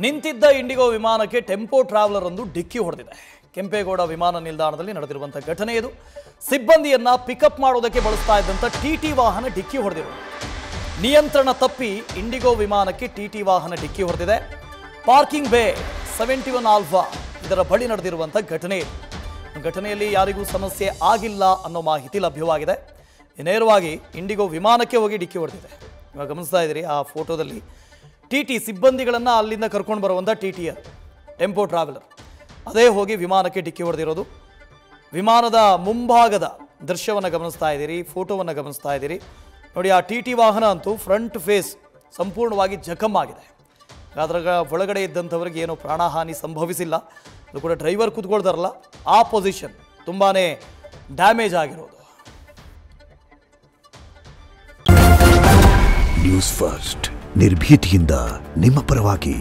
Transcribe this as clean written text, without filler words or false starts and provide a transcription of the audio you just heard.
ನಿಂತಿದ್ದ ಇಂಡಿಗೋ ವಿಮಾನಕ್ಕೆ tempo traveller ಒಂದು ಡಿಕ್ಕಿ ಹೊಡೆದಿದೆ. ಕೆಂಪೇಗೌಡ ವಿಮಾನ ನಿಲ್ದಾಣದಲ್ಲಿ ನಡೆದಿರುವಂತಹ ಘಟನೆ ಇದು. ಸಿಬ್ಬಂದಿಯನ್ನ ಪಿಕಪ್ ಮಾಡೋದಕ್ಕೆ ಬಳಸ್ತಾ ಇದ್ದಂತ ಟಿಟಿ ವಾಹನ ಡಿಕ್ಕಿ ಹೊಡೆದಿದೆ. ನಿಯಂತ್ರಣ ತಪ್ಪಿ ಇಂಡಿಗೋ ವಿಮಾನಕ್ಕೆ ಟಿಟಿ ವಾಹನ ಡಿಕ್ಕಿ ಹೊಡೆದಿದೆ. ಪಾರ್ಕಿಂಗ್ ಬೇ 71 ಆಲ್ಫಾ ಇದರ ಬಳಿ ನಡೆದಿರುವಂತಹ ಘಟನೆ ಇದು. ಘಟನೆಯಲ್ಲಿ ಯಾರಿಗೂ ಸಮಸ್ಯೆ ಆಗಿಲ್ಲ ಅನ್ನೋ ಮಾಹಿತಿ ಲಭ್ಯವಾಗಿದೆ. ನೇರವಾಗಿ ಇಂಡಿಗೋ ವಿಮಾನಕ್ಕೆ ಹೋಗಿ ಡಿಕ್ಕಿ ಹೊಡೆದಿದೆ. ಇವಾಗ ಗಮನಿಸ್ತಾ ಇದ್ದೀರಿ ಆ ಫೋಟೋದಲ್ಲಿ ಟಿಟಿ ಸಿಬ್ಬಂದಿಗಳನ್ನು ಅಲ್ಲಿಂದ ಕರ್ಕೊಂಡು ಬರುವಂಥ ಟಿಟಿಆರ್ ಟೆಂಪೋ ಟ್ರಾವೆಲರ್ ಅದೇ ಹೋಗಿ ವಿಮಾನಕ್ಕೆ ಡಿಕ್ಕಿ ಹೊಡೆದಿರೋದು. ವಿಮಾನದ ಮುಂಭಾಗದ ದೃಶ್ಯವನ್ನು ಗಮನಿಸ್ತಾ ಇದ್ದೀರಿ, ಫೋಟೋವನ್ನು ಗಮನಿಸ್ತಾ ಇದ್ದೀರಿ ನೋಡಿ. ಆ ಟಿಟಿ ವಾಹನ ಅಂತೂ ಫ್ರಂಟ್ ಫೇಸ್ ಸಂಪೂರ್ಣವಾಗಿ ಜಖಮ್ ಆಗಿದೆ. ಅದರ ಒಳಗಡೆ ಇದ್ದಂಥವ್ರಿಗೆ ಏನೋ ಪ್ರಾಣಹಾನಿ ಸಂಭವಿಸಿಲ್ಲ. ಅದು ಕೂಡ ಡ್ರೈವರ್ ಕೂತ್ಕೊಳ್ತಾರಲ್ಲ ಆ ಪೊಸಿಷನ್ ತುಂಬಾ ಡ್ಯಾಮೇಜ್ ಆಗಿರೋದು. ನ್ಯೂಸ್ ಫಸ್ಟ್ ನಿರ್ಭೀತಿಯಿಂದ ನಿಮ್ಮ ಪರವಾಗಿ.